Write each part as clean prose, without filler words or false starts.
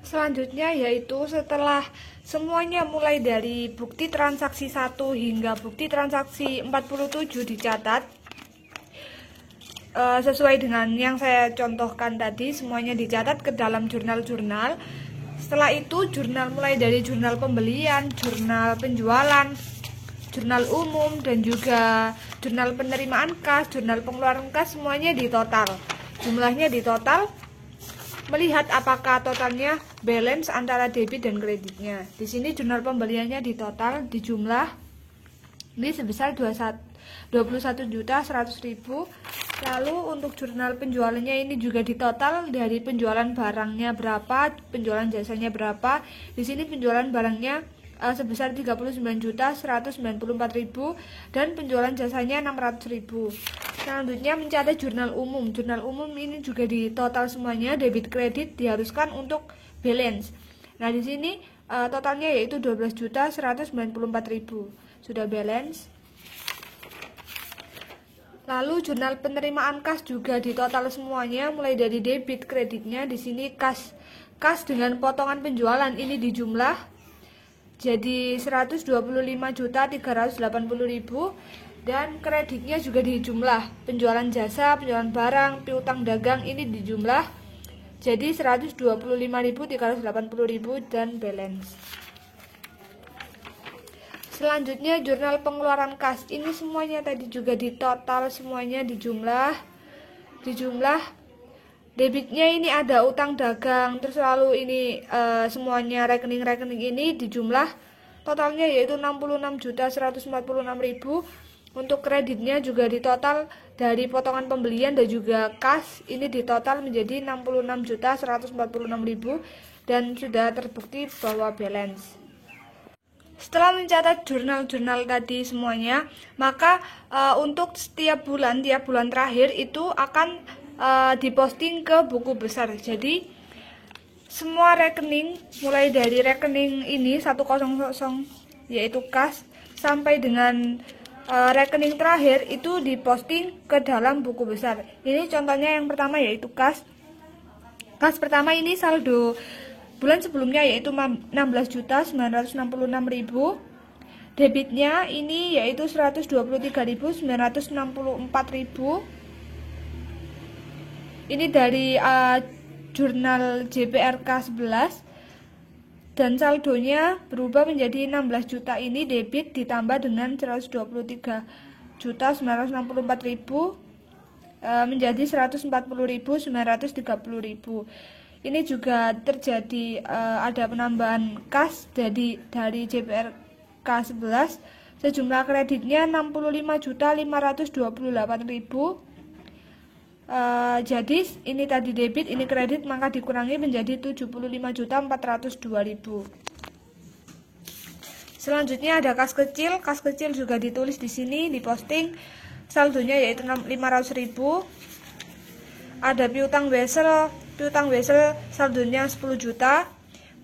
Selanjutnya yaitu setelah semuanya mulai dari bukti transaksi 1 hingga bukti transaksi 47 dicatat, sesuai dengan yang saya contohkan tadi, semuanya dicatat ke dalam jurnal-jurnal. Setelah itu jurnal mulai dari jurnal pembelian, jurnal penjualan, jurnal umum, dan juga jurnal penerimaan kas, jurnal pengeluaran kas, semuanya ditotal. Jumlahnya ditotal, melihat apakah totalnya balance antara debit dan kreditnya. Di sini jurnal pembeliannya ditotal, dijumlah, ini sebesar 21.100.000. Lalu untuk jurnal penjualannya ini juga ditotal, dari penjualan barangnya berapa, penjualan jasanya berapa. Di sini penjualan barangnya sebesar 39.194.000 dan penjualan jasanya 600.000. Selanjutnya mencatat jurnal umum. Jurnal umum ini juga ditotal semuanya, debit kredit diharuskan untuk balance. Nah, di sini totalnya yaitu 12.194.000. Sudah balance. Lalu jurnal penerimaan kas juga ditotal semuanya, mulai dari debit kreditnya. Di sini kas dengan potongan penjualan ini dijumlah jadi 125.380.000 dan kreditnya juga dijumlah, penjualan jasa, penjualan barang, piutang dagang ini dijumlah jadi 125.380.000 dan balance. Selanjutnya jurnal pengeluaran kas, ini semuanya tadi juga ditotal, semuanya dijumlah. Debitnya ini ada utang dagang, terus lalu ini semuanya rekening-rekening ini dijumlah, totalnya yaitu 66.146.000. Untuk kreditnya juga ditotal dari potongan pembelian dan juga kas, ini ditotal menjadi 66.146.000 dan sudah terbukti bahwa balance. Setelah mencatat jurnal-jurnal tadi semuanya, maka untuk tiap bulan terakhir itu akan diposting ke buku besar. Jadi semua rekening, mulai dari rekening ini 100 yaitu kas, sampai dengan rekening terakhir itu diposting ke dalam buku besar. Ini contohnya yang pertama yaitu kas. Kas pertama ini saldo bulan sebelumnya yaitu 16.966.000. Debitnya ini yaitu 123.964.000. Ini dari jurnal JPRK 11 dan saldonya berubah menjadi 16 juta, ini debit ditambah dengan 123.964.000 menjadi 140.930.000. Ini juga terjadi ada penambahan kas dari JPRK 11. Sejumlah kreditnya 65.528.000. Jadi ini tadi debit, ini kredit, maka dikurangi menjadi 75.402.000. Selanjutnya ada kas kecil. Kas kecil juga ditulis di sini, diposting, saldonya yaitu 500.000. Ada piutang wesel saldonya 10 juta,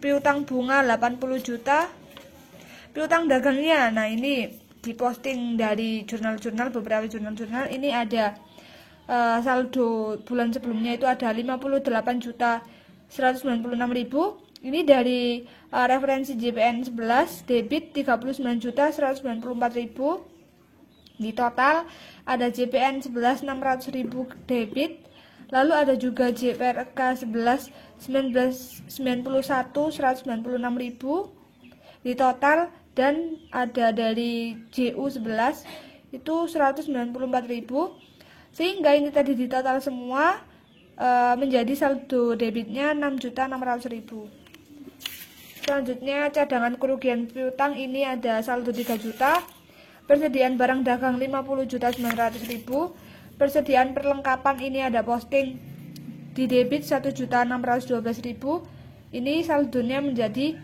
piutang bunga 80 juta, piutang dagangnya. Nah, ini diposting dari jurnal-jurnal, beberapa jurnal-jurnal. Ini ada saldo bulan sebelumnya itu ada 58.196.000. Ini dari referensi JPN 11, debit 39.194.000. Di total ada JPN 11 600.000 debit. Lalu ada juga JPRK 11 196.000 di total, dan ada dari JU 11 itu 194.000. Sehingga ini tadi di total semua menjadi saldo debitnya 6.600.000. Selanjutnya cadangan kerugian piutang, ini ada saldo 3 juta. Persediaan barang dagang 50.900.000. Persediaan perlengkapan ini ada posting di debit 1.612.000. Ini saldonya menjadi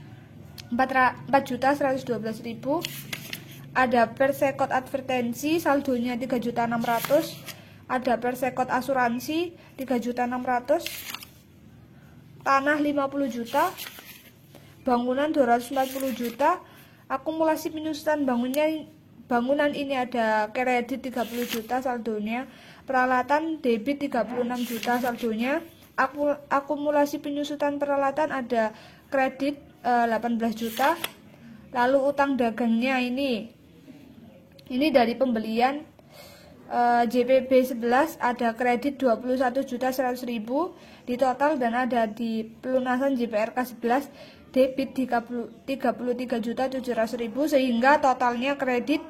4.112.000. Ada persekot advertensi, saldonya 3.600.000. Ada persekot asuransi 3.600.000. Tanah 50 juta. Bangunan 240 juta. Akumulasi penyusunan bangunan ini ada kredit 30 juta saldonya. Peralatan debit 36 juta saldonya. akumulasi penyusutan peralatan ada kredit 18 juta. Lalu utang dagangnya ini dari pembelian JPB 11 ada kredit 21.100.000 di total, dan ada di pelunasan JPRK 11 debit 33.700.000 sehingga totalnya kredit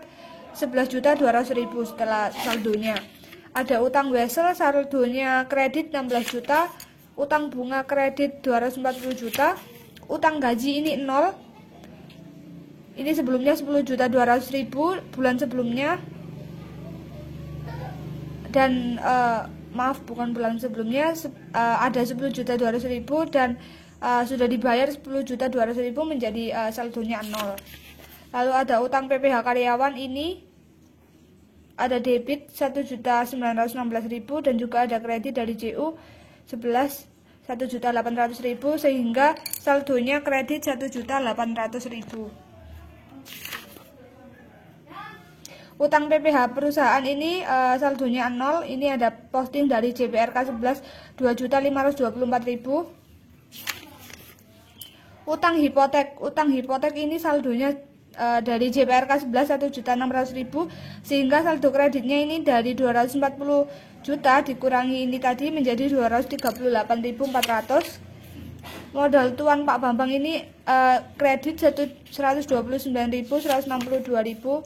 11.200.000 setelah saldonya. Ada utang wesel, saldonya kredit 16 juta, utang bunga kredit 240 juta, utang gaji ini 0. Ini sebelumnya 10.200.000 bulan sebelumnya, dan maaf bukan bulan sebelumnya, ada 10.200.000 dan sudah dibayar 10.200.000 menjadi saldonya 0. Lalu ada utang PPh karyawan, ini ada debit 1.916.000 dan juga ada kredit dari JU 11 1.800.000 sehingga saldonya kredit 1.800.000. Utang PPh perusahaan ini saldonya 0. Ini ada posting dari JPRK 11 2.524.000. Utang hipotek ini saldonya dari JPRK 11 1.600.000 sehingga saldo kreditnya ini dari 240 juta dikurangi ini tadi menjadi 238.400. Modal tuan Pak Bambang ini kredit 129.162.000.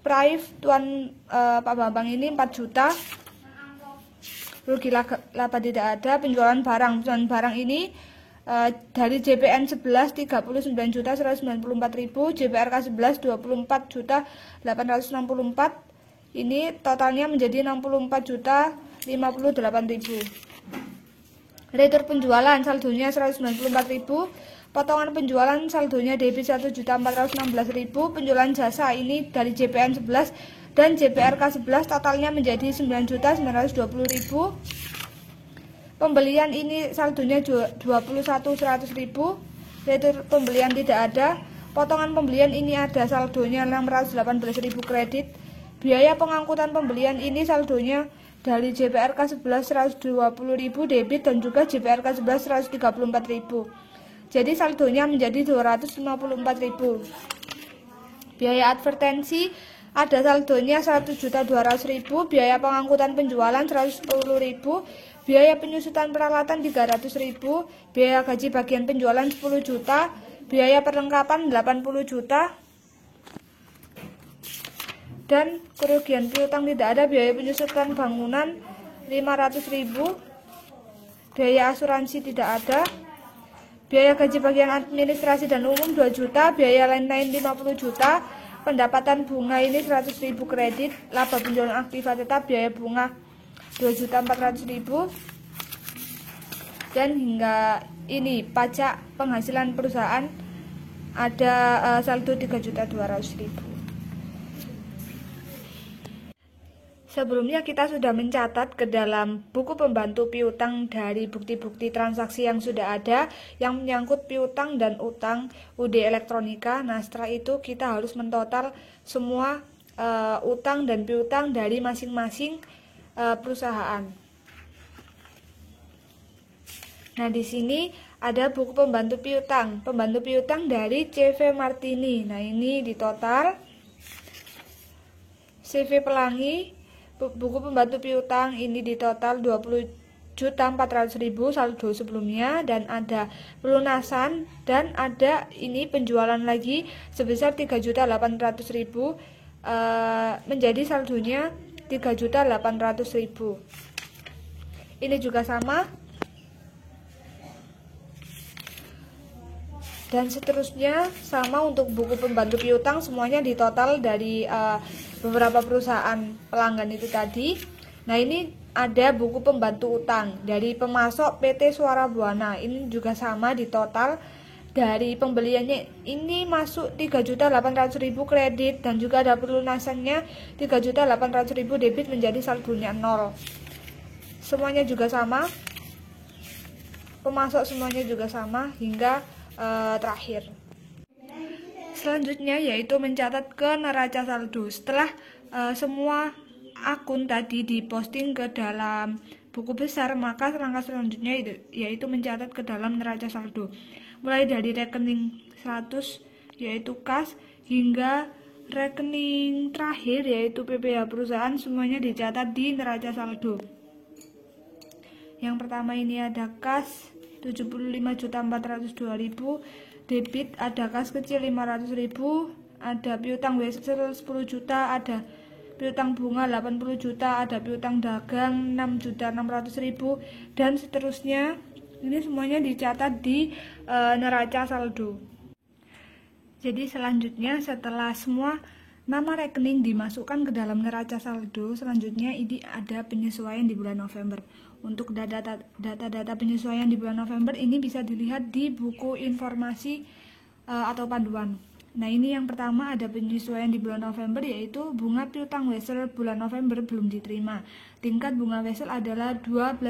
Prive tuan Pak Bambang ini 4 juta. Rugi laba tidak ada. Penjualan barang ini dari JPN 11 39.194.000, JPRK 11 24.864. Ini totalnya menjadi 64.058.000. Retur penjualan saldonya 194.000. Potongan penjualan saldonya debit 1.416.000. Penjualan jasa ini dari JPN 11 dan JPRK 11 totalnya menjadi 9.920.000. Pembelian ini saldonya 21.100.000. Retur pembelian tidak ada. Potongan pembelian ini ada saldonya 618.000 kredit. Biaya pengangkutan pembelian ini saldonya dari JPRK 11 120.000 debit dan juga JPRK 11 134.000. Jadi saldonya menjadi 254.000. Biaya advertensi ada saldonya 1.200.000, biaya pengangkutan penjualan 110.000, biaya penyusutan peralatan 300.000, biaya gaji bagian penjualan 10 juta, biaya perlengkapan 80 juta, dan kerugian piutang tidak ada. Biaya penyusutan bangunan 500.000, biaya asuransi tidak ada. Biaya gaji bagian administrasi dan umum 2 juta, biaya lain-lain 50 juta, pendapatan bunga ini 100.000 kredit, laba penjualan aktiva tetap, biaya bunga 2.400.000, dan hingga ini pajak penghasilan perusahaan ada saldo 3.200.000. Sebelumnya kita sudah mencatat ke dalam buku pembantu piutang dari bukti-bukti transaksi yang sudah ada yang menyangkut piutang dan utang UD Elektronika. Nah, setelah itu kita harus mentotal semua utang dan piutang dari masing-masing perusahaan. Nah, di sini ada buku pembantu piutang. Pembantu piutang dari CV Martini. Nah, ini di total. CV Pelangi, buku pembantu piutang ini di total 20.400.000 saldo sebelumnya, dan ada pelunasan dan ada ini penjualan lagi sebesar 3.800.000 menjadi saldonya 3.800.000. Ini juga sama. Dan seterusnya sama untuk buku pembantu piutang, semuanya di total dari beberapa perusahaan pelanggan itu tadi. Nah, ini ada buku pembantu utang dari pemasok PT Suara Buana. Ini juga sama di total dari pembeliannya ini masuk 3.800.000 kredit dan juga ada pelunasannya 3.800.000 debit menjadi saldonya 0. Semuanya juga sama. Pemasok semuanya juga sama hingga terakhir. Selanjutnya yaitu mencatat ke neraca saldo. Setelah semua akun tadi diposting ke dalam buku besar, maka langkah selanjutnya yaitu mencatat ke dalam neraca saldo. Mulai dari rekening 100 yaitu kas hingga rekening terakhir yaitu PPh perusahaan, semuanya dicatat di neraca saldo. Yang pertama ini ada kas 75.402.000, debit ada kas kecil 500.000, ada piutang wesel 10 juta, ada piutang bunga 80 juta, ada piutang dagang 6.600.000, dan seterusnya. Ini semuanya dicatat di neraca saldo. Jadi selanjutnya setelah semua nama rekening dimasukkan ke dalam neraca saldo, selanjutnya ini ada penyesuaian di bulan November. Untuk data-data penyesuaian di bulan November ini bisa dilihat di buku informasi atau panduan. Nah, ini yang pertama ada penyesuaian di bulan November, yaitu bunga piutang wesel bulan November belum diterima. Tingkat bunga wesel adalah 12%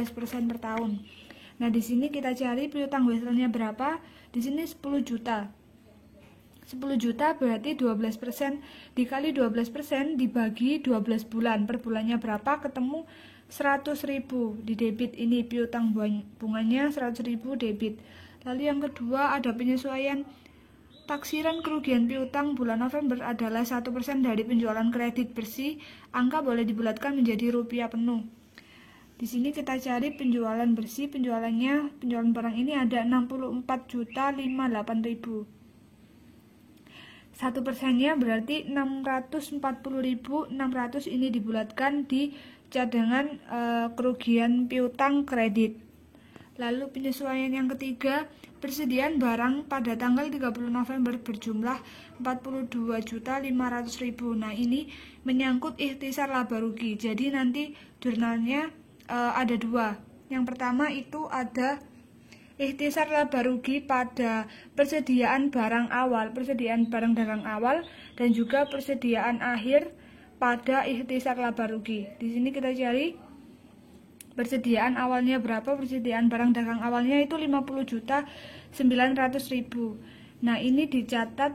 per tahun. Nah, di sini kita cari piutang weselnya berapa? Di sini 10 juta. 10 juta berarti 12% dikali 12% dibagi 12 bulan. Per bulannya berapa? Ketemu 100.000 di debit. Ini piutang bunganya 100.000 debit. Lalu yang kedua ada penyesuaian taksiran kerugian piutang bulan November adalah 1% dari penjualan kredit bersih. Angka boleh dibulatkan menjadi rupiah penuh. Di sini kita cari penjualan bersih. Penjualan barang ini ada 64.058.000. 1%-nya berarti 640.600. Ini dibulatkan di cadangan kerugian piutang kredit. Lalu penyesuaian yang ketiga, persediaan barang pada tanggal 30 November berjumlah 42.500.000. Nah, ini menyangkut ikhtisar laba rugi. Jadi nanti jurnalnya ada dua. Yang pertama itu ada ikhtisar laba rugi pada persediaan barang awal, persediaan barang dagang awal, dan juga persediaan akhir pada ikhtisar laba rugi. Di sini kita cari persediaan awalnya berapa. Persediaan barang dagang awalnya itu 50.900.000. Nah, ini dicatat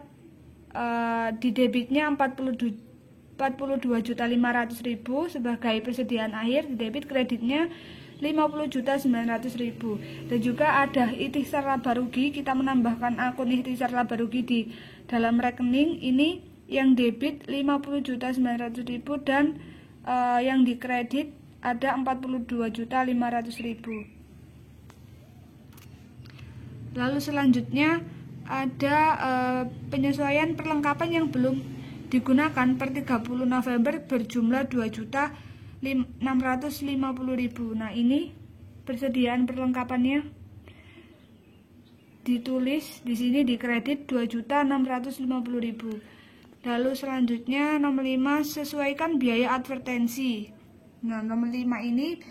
di debitnya 42.500.000 sebagai persediaan akhir, di debit kreditnya 50.900.000. Dan juga ada ikhtisar laba rugi, kita menambahkan akun ikhtisar laba rugi di dalam rekening. Ini yang debit 50.900.000 dan yang dikredit ada 42.500.000. Lalu selanjutnya ada penyesuaian perlengkapan yang belum digunakan per 30 November berjumlah 2.650.000. Nah, ini persediaan perlengkapannya ditulis di sini, dikredit 2.650.000. Lalu selanjutnya nomor 5, sesuaikan biaya advertensi. Nah, nomor 5 ini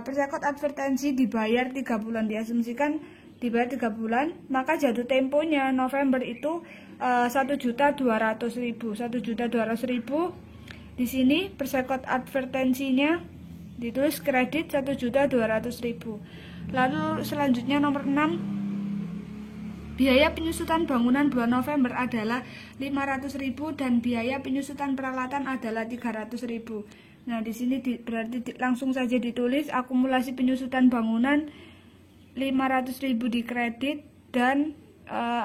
persekot advertensi dibayar 3 bulan, diasumsikan dibayar 3 bulan, maka jatuh temponya November itu 1.200.000. 1.200.000. Di sini persekot advertensinya ditulis kredit 1.200.000. Lalu selanjutnya nomor 6, biaya penyusutan bangunan bulan November adalah 500.000 dan biaya penyusutan peralatan adalah 300.000. Nah, di sini berarti langsung saja ditulis akumulasi penyusutan bangunan 500.000 di kredit dan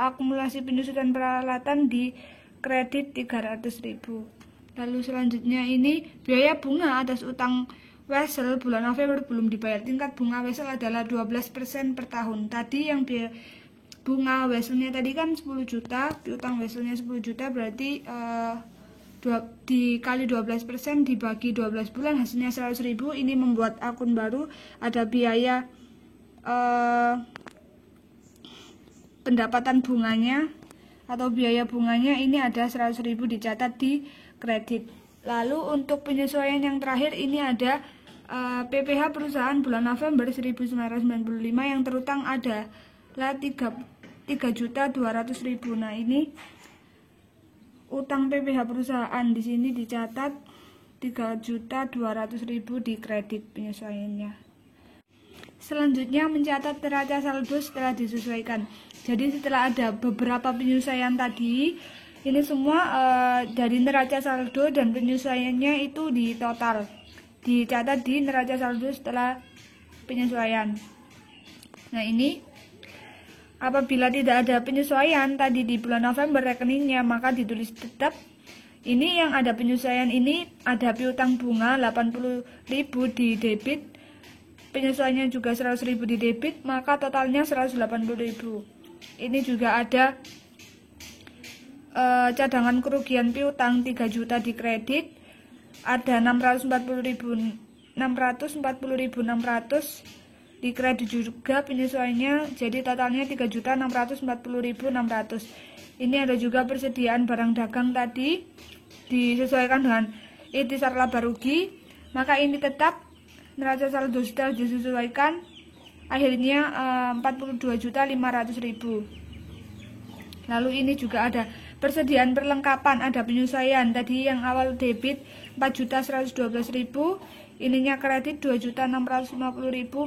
akumulasi penyusutan peralatan di kredit 300.000. Lalu selanjutnya ini biaya bunga atas utang wesel bulan November belum dibayar. Tingkat bunga wesel adalah 12% per tahun. Tadi yang biaya bunga weselnya tadi kan 10 juta, piutang weselnya 10 juta, berarti dikali 12% dibagi 12 bulan hasilnya 100.000. Ini membuat akun baru, ada biaya pendapatan bunganya atau biaya bunganya, ini ada 100.000 dicatat di kredit. Lalu untuk penyesuaian yang terakhir ini ada PPh perusahaan bulan November 1995 yang terutang adalah 3.200.000. Nah, ini utang PPh perusahaan di sini dicatat 3.200.000 di kredit penyesuaiannya. Selanjutnya mencatat neraca saldo setelah disesuaikan. Jadi setelah ada beberapa penyesuaian tadi, ini semua dari neraca saldo dan penyesuaiannya itu di total. dicatat di neraca saldo setelah penyesuaian. Nah, ini apabila tidak ada penyesuaian tadi di bulan November rekeningnya, maka ditulis tetap. Ini yang ada penyesuaian ini ada piutang bunga 80.000 di debit, penyesuaiannya juga 100.000 di debit, maka totalnya 180.000. Ini juga ada cadangan kerugian piutang 3 juta di kredit, ada 640.600 di kredit juga penyesuaiannya, jadi totalnya 3.640.600. Ini ada juga persediaan barang dagang tadi disesuaikan dengan intisar laba rugi, maka ini tetap neraca saldo setelah disesuaikan akhirnya 42.500.000. Lalu ini juga ada persediaan perlengkapan, ada penyesuaian tadi yang awal debit 4.112.000, ininya kredit 2.650.000,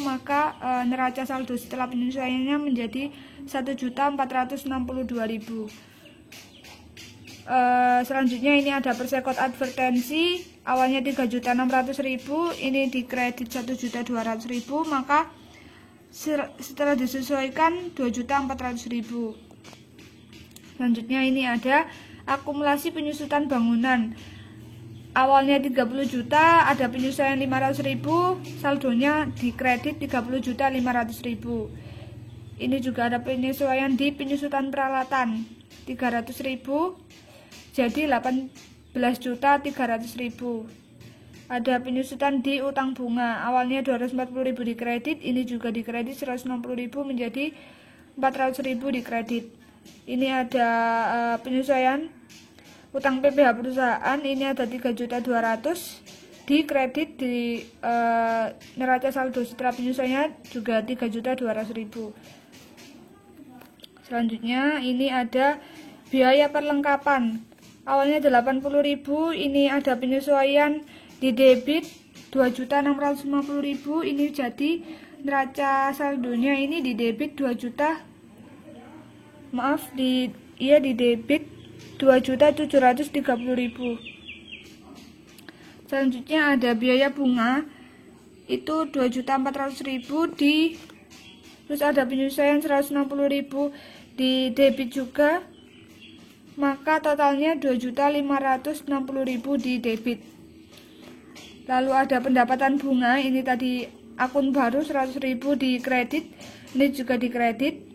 maka neraca saldo setelah penyesuaiannya menjadi 1.462.000. Selanjutnya ini ada persekot advertensi awalnya 3.600.000, ini di kredit 1.200.000, maka setelah disesuaikan 2.400.000. Selanjutnya ini ada akumulasi penyusutan bangunan. Awalnya 30 juta, ada penyesuaian 500.000, saldonya di kredit 30.500.000. Ini juga ada penyesuaian di penyusutan peralatan 300.000, jadi 18.300.000. Ada penyusutan di utang bunga, awalnya 240.000 di kredit, ini juga di kredit 160.000 menjadi 400.000 di kredit. Ini ada penyesuaian utang PPh perusahaan, ini ada 3.200.000 di kredit, di neraca saldo setelah penyesuaiannya juga 3.200.000. Selanjutnya ini ada biaya perlengkapan, awalnya 80.000, ini ada penyesuaian di debit 2.650.000, ini jadi neraca saldonya ini di debit 2 juta, di debit 2.730.000. Selanjutnya ada biaya bunga itu 2.400.000 terus ada penyesuaian 160.000 di debit juga, maka totalnya 2.560.000 di debit. Lalu ada pendapatan bunga, ini tadi akun baru 100.000 di kredit, ini juga di kredit.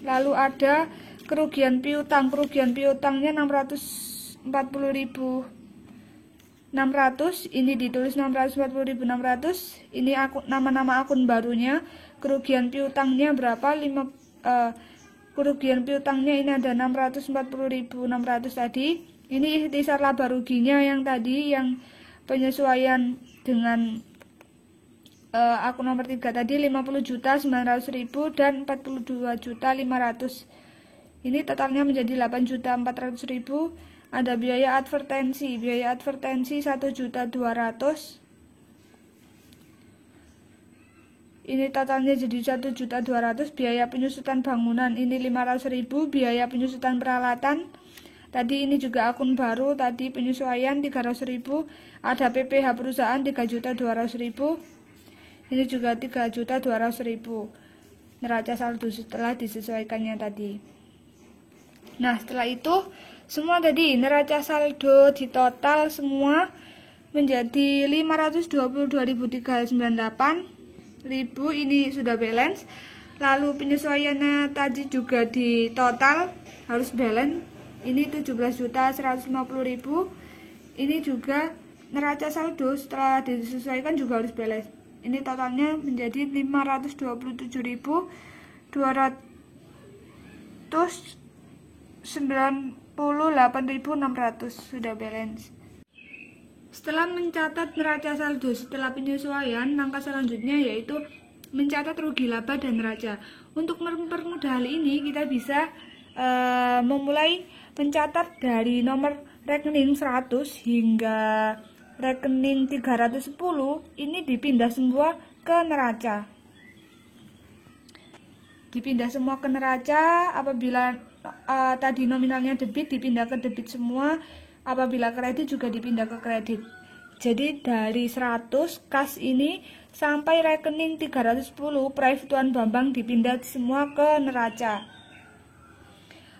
Lalu ada kerugian piutangnya 640.600, ini ditulis 640.600, ini nama-nama akun barunya. Kerugian piutangnya berapa? Kerugian piutangnya ini ada 640.600 tadi. Ini ikhtisar laba ruginya yang tadi, yang penyesuaian dengan akun nomor 3 tadi 50.900.000 dan 42.500. Ini totalnya menjadi 8.400.000. Ada biaya advertensi 1.200.000. Ini totalnya jadi 1.200.000. Biaya penyusutan bangunan ini 500.000. Biaya penyusutan peralatan tadi ini juga akun baru, tadi penyesuaian 300.000. Ada PPh perusahaan 3.200.000. Ini juga 3.200.000 neraca saldo setelah disesuaikannya tadi. Nah, setelah itu semua tadi neraca saldo di total semua menjadi 522.398.000, ini sudah balance. Lalu penyesuaiannya tadi juga di total harus balance, ini 17.150.000. Ini juga neraca saldo setelah disesuaikan juga harus balance. Ini totalnya menjadi 527.298.600, sudah balance. Setelah mencatat neraca saldo setelah penyesuaian, langkah selanjutnya yaitu mencatat rugi laba dan neraca. Untuk mempermudah hal ini, kita bisa memulai mencatat dari nomor rekening 100 hingga rekening 310, ini dipindah semua ke neraca. Dipindah semua ke neraca. Apabila tadi nominalnya debit, dipindah ke debit semua. Apabila kredit juga dipindah ke kredit. Jadi dari 100 kas ini sampai rekening 310 Private Tuan Bambang dipindah semua ke neraca.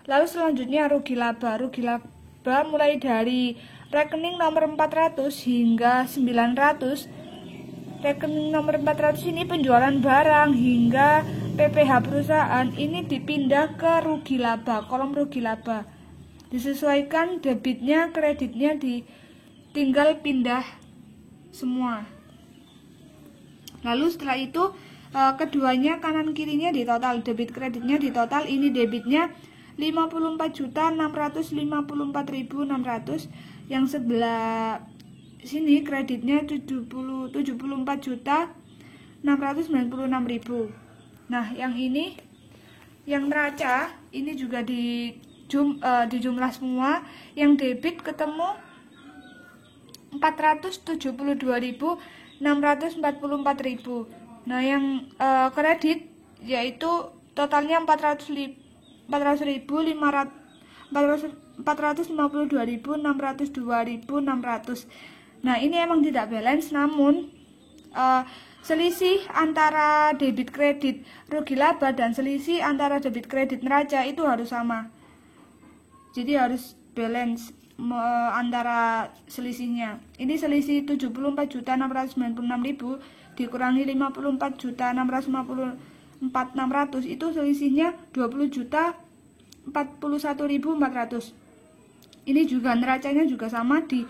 Lalu selanjutnya rugi laba. Rugi laba mulai dari rekening nomor 400 hingga 900. Rekening nomor 400 ini penjualan barang hingga PPh perusahaan ini dipindah ke rugi laba, kolom rugi laba. Disesuaikan debitnya, kreditnya tinggal pindah semua. Lalu setelah itu keduanya kanan kirinya di total, debit kreditnya di total. Ini debitnya 54.654.600, yang sebelah sini kreditnya 74.696.000. Nah, yang ini yang neraca ini juga dijumlah semua. Yang debit ketemu 472.644.000. Nah, yang kredit yaitu totalnya 452.602.600. Nah, ini emang tidak balance, namun selisih antara debit kredit rugi laba dan selisih antara debit kredit neraca itu harus sama. Jadi harus balance antara selisihnya. Ini selisih 74.696.000 dikurangi 54.654.600, itu selisihnya 20.041.400. Ini juga neracanya juga sama, di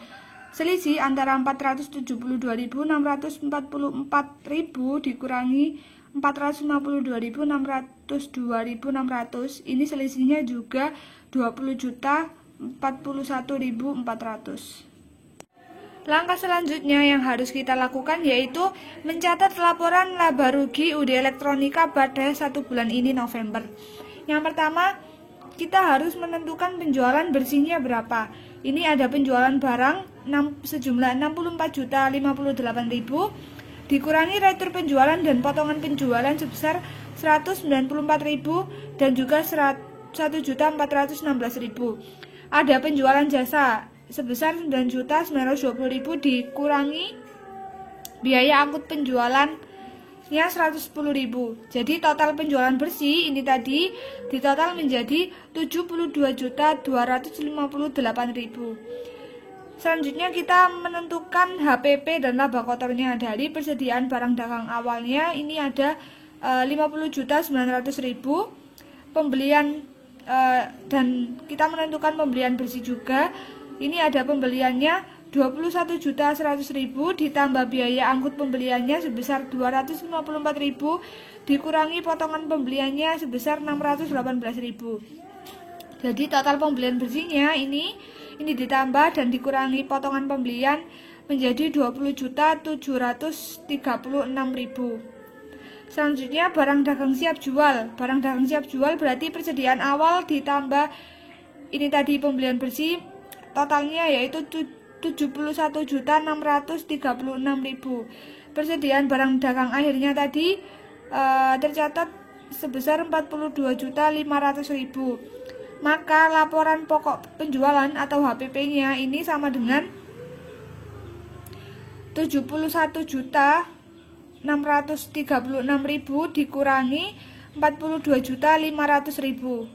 selisih antara 472.644.000 dikurangi 452.602.600. Ini selisihnya juga 20.041.400. Langkah selanjutnya yang harus kita lakukan yaitu mencatat laporan laba rugi UD Elektronika pada 1 bulan ini November. Yang pertama, kita harus menentukan penjualan bersihnya berapa. Ini ada penjualan barang sejumlah 64.058.000 dikurangi retur penjualan dan potongan penjualan sebesar 194.000 dan juga 1.416.000. Ada penjualan jasa sebesar 9.920.000 dikurangi biaya angkut penjualannya 110.000. Jadi total penjualan bersih ini tadi di total menjadi 72.258.000. Selanjutnya kita menentukan HPP dan laba kotornya. Dari persediaan barang dagang awalnya ini ada 50.900.000 pembelian, dan kita menentukan pembelian bersih juga. Ini ada pembeliannya 21.100.000 ditambah biaya angkut pembeliannya sebesar 254.000 dikurangi potongan pembeliannya sebesar 618.000. Jadi total pembelian bersihnya ini ditambah dan dikurangi potongan pembelian menjadi 20.736.000. Selanjutnya barang dagang siap jual. Barang dagang siap jual berarti persediaan awal ditambah ini tadi pembelian bersih, totalnya yaitu 71.636.000. Persediaan barang dagang akhirnya tadi tercatat sebesar 42.500.000. Maka laporan pokok penjualan atau HPP-nya ini sama dengan 71.636.000 dikurangi 42.500.000.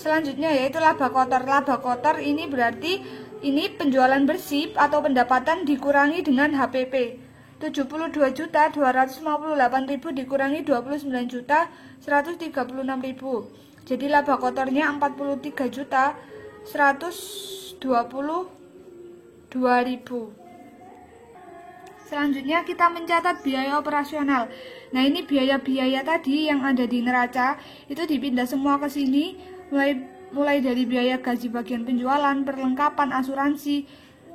Selanjutnya yaitu laba kotor. Laba kotor ini berarti ini penjualan bersih atau pendapatan dikurangi dengan HPP. 72.258.000 dikurangi 29.136.000. Jadi laba kotornya 43.122.000. Selanjutnya kita mencatat biaya operasional. Nah, ini biaya-biaya tadi yang ada di neraca itu dipindah semua ke sini, mulai dari biaya gaji bagian penjualan, perlengkapan asuransi,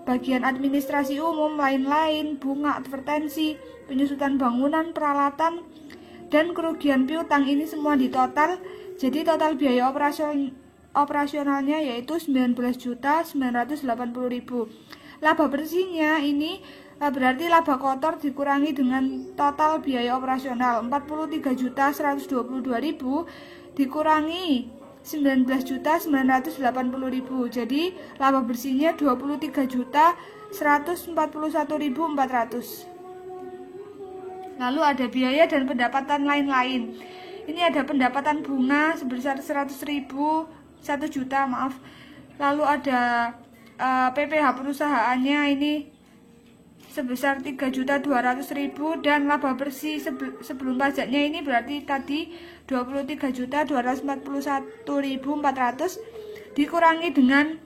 bagian administrasi umum, lain-lain, bunga advertensi, penyusutan bangunan, peralatan, dan kerugian piutang. Ini semua ditotal. Jadi total biaya operasionalnya yaitu 19.980.000. Laba bersihnya ini berarti laba kotor dikurangi dengan total biaya operasional 43.122.000 dikurangi 19.980.000. Jadi laba bersihnya 23.141.400. Lalu ada biaya dan pendapatan lain-lain. Ini ada pendapatan bunga sebesar 100.000, 1 juta maaf. Lalu ada PPh perusahaannya ini sebesar 3.200.000 dan laba bersih sebelum pajaknya ini berarti tadi 23.241.400 dikurangi dengan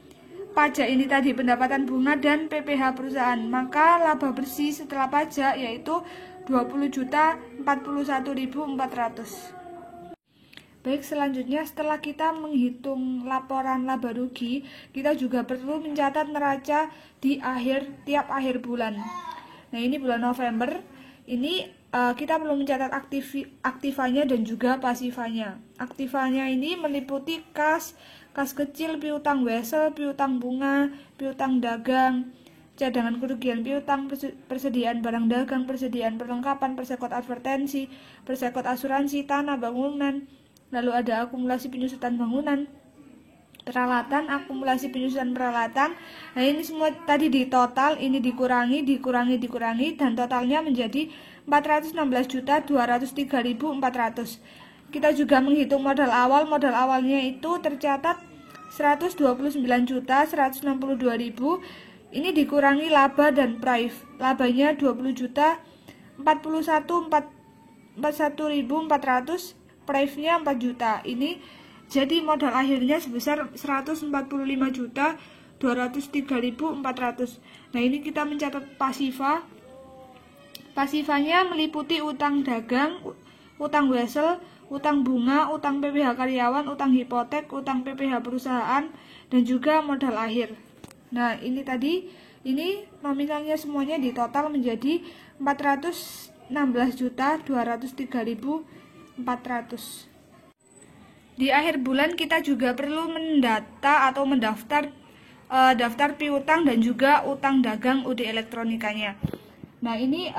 pajak ini tadi pendapatan bunga dan PPh perusahaan, maka laba bersih setelah pajak yaitu 20.041.400. Baik, selanjutnya setelah kita menghitung laporan laba rugi, kita juga perlu mencatat neraca di tiap akhir bulan. Nah, ini bulan November, ini kita perlu mencatat aktivanya dan juga pasifanya. Aktivanya ini meliputi kas kecil, piutang wesel, piutang bunga, piutang dagang, cadangan kerugian piutang, persediaan barang dagang, persediaan perlengkapan, persekot advertensi, persekot asuransi, tanah, bangunan. Lalu ada akumulasi penyusutan bangunan, peralatan, akumulasi penyusutan peralatan. Nah, ini semua tadi di total, ini dikurangi dan totalnya menjadi 416.203.400. Kita juga menghitung modal awal. Modal awalnya itu tercatat 129.162.000. Ini dikurangi laba dan prive. Labanya 20.041.400, prive-nya 4 juta. Ini jadi modal akhirnya sebesar 145.203.400. Nah, ini kita mencatat pasifa. Pasifanya meliputi utang dagang, utang wesel, utang bunga, utang PPh karyawan, utang hipotek, utang PPh perusahaan, dan juga modal akhir. Nah, ini tadi, ini nominalnya semuanya di total menjadi 416.203.400. Di akhir bulan kita juga perlu mendata atau mendaftar daftar piutang dan juga utang dagang UD elektronikanya. Nah, ini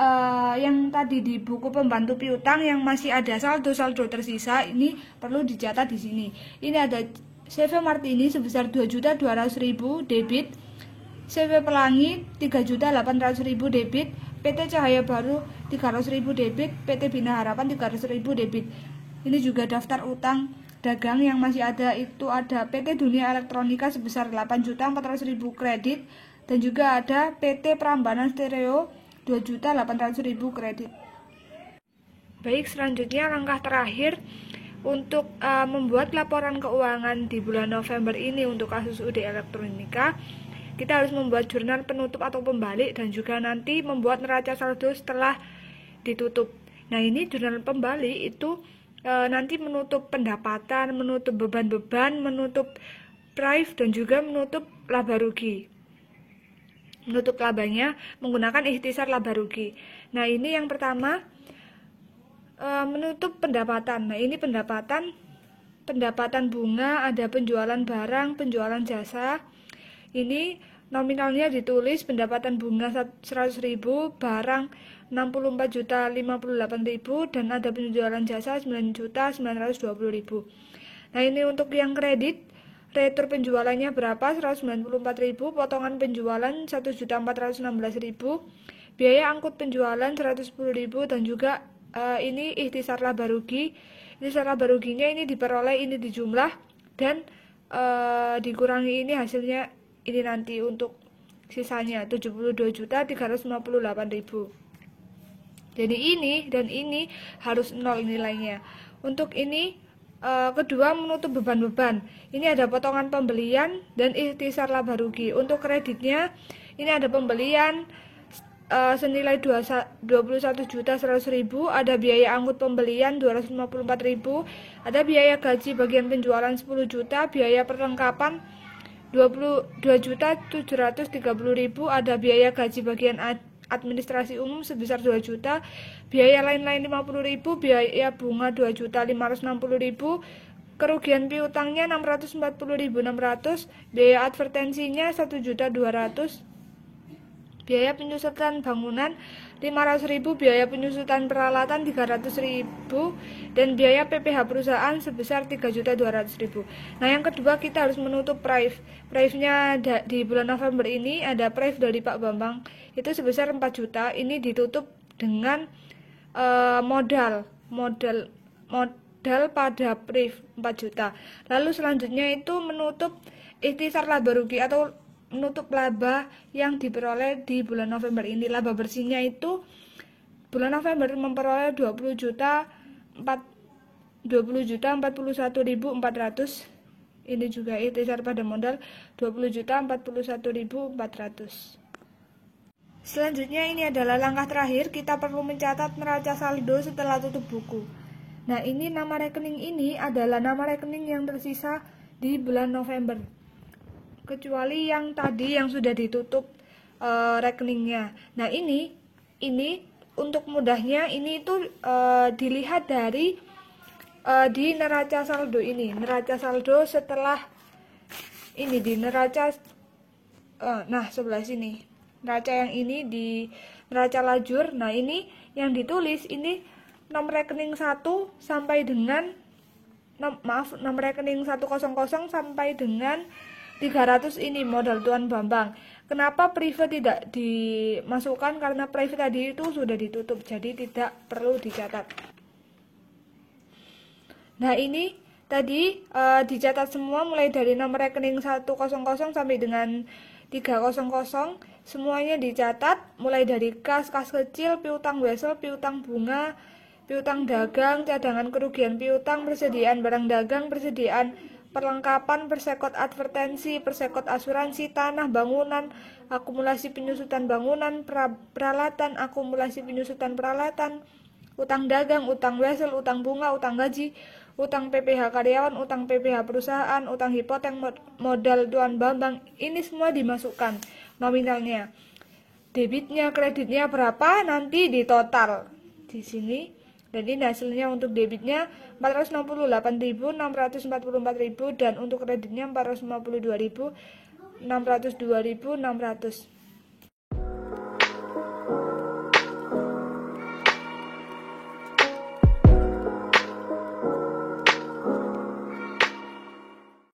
yang tadi di buku pembantu piutang yang masih ada saldo tersisa, ini perlu dicatat di sini. Ini ada CV Martini sebesar 2.200.000 debit, CV Pelangi 3.800.000 debit, PT Cahaya Baru 300.000 debit, PT Bina Harapan 300.000 debit. Ini juga daftar utang dagang yang masih ada, itu ada PT Dunia Elektronika sebesar 8.400.000 kredit, dan juga ada PT Prambanan Stereo 2.800.000 kredit. Baik, selanjutnya langkah terakhir untuk membuat laporan keuangan di bulan November ini untuk kasus UD Elektronika. Kita harus membuat jurnal penutup atau pembalik dan juga nanti membuat neraca saldo setelah ditutup. Nah, ini jurnal pembalik itu nanti menutup pendapatan, menutup beban-beban, menutup prive, dan juga menutup laba rugi. Menutup labanya menggunakan ikhtisar laba rugi. Nah, ini yang pertama, menutup pendapatan. Nah, ini pendapatan bunga, ada penjualan barang, penjualan jasa. Ini nominalnya ditulis pendapatan bunga 100.000, barang 64.058.000, dan ada penjualan jasa 9.920.000. Nah, ini untuk yang kredit, retur penjualannya berapa? 194.000, potongan penjualan 1.416.000, biaya angkut penjualan 110.000, dan juga ini ikhtisar laba rugi. Ikhtisar laba ruginya ini diperoleh, ini dijumlah, dan dikurangi ini hasilnya. Ini nanti untuk sisanya 72.358.000. Jadi ini dan ini harus 0 nilainya. Untuk ini kedua, menutup beban-beban. Ini ada potongan pembelian dan ikhtisar laba rugi. Untuk kreditnya ini ada pembelian senilai 21.100.000, ada biaya angkut pembelian 254.000, ada biaya gaji bagian penjualan 10 juta, biaya perlengkapan 22.730.000, ada biaya gaji bagian administrasi umum sebesar 2 juta, biaya lain-lain 50.000, biaya bunga 2.560.000, kerugian piutangnya 640.600, biaya advertensinya 1.200.000, biaya penyusutan bangunan 500.000, biaya penyusutan peralatan 300.000, dan biaya PPh perusahaan sebesar 3.200.000. Nah, yang kedua kita harus menutup prive-nya di bulan November ini ada prive dari Pak Bambang itu sebesar 4 juta. Ini ditutup dengan modal pada prive 4 juta. Lalu selanjutnya itu menutup ikhtisar laba rugi atau menutup laba yang diperoleh di bulan November ini. Laba bersihnya itu bulan November memperoleh 20.041.400. Ini juga ikhtisar pada modal 20.041.400. Selanjutnya ini adalah langkah terakhir, kita perlu mencatat neraca saldo setelah tutup buku. Nah, ini nama rekening ini adalah nama rekening yang tersisa di bulan November, kecuali yang tadi yang sudah ditutup rekeningnya. Nah, ini untuk mudahnya ini itu dilihat dari di neraca saldo ini. Neraca saldo setelah ini di neraca nah sebelah sini. Neraca yang ini di neraca lajur. Nah, ini yang ditulis ini nomor rekening 1 sampai dengan nomor rekening 100 sampai dengan 300 ini modal Tuan Bambang. Kenapa private tidak dimasukkan? Karena private tadi itu sudah ditutup, jadi tidak perlu dicatat. Nah, ini tadi dicatat semua mulai dari nomor rekening 100 sampai dengan 300, semuanya dicatat mulai dari kas kecil, piutang wesel, piutang bunga, piutang dagang, cadangan kerugian piutang, persediaan barang dagang, persediaan perlengkapan, persekot advertensi, persekot asuransi, tanah, bangunan, akumulasi penyusutan bangunan, peralatan, akumulasi penyusutan peralatan, utang dagang, utang wesel, utang bunga, utang gaji, utang PPh karyawan, utang PPh perusahaan, utang hipotek modal Tuan Bambang. Ini semua dimasukkan nominalnya. Debitnya, kreditnya berapa nanti ditotal di sini. Dan ini hasilnya untuk debitnya 468.644.000 dan untuk kreditnya 452.602.600.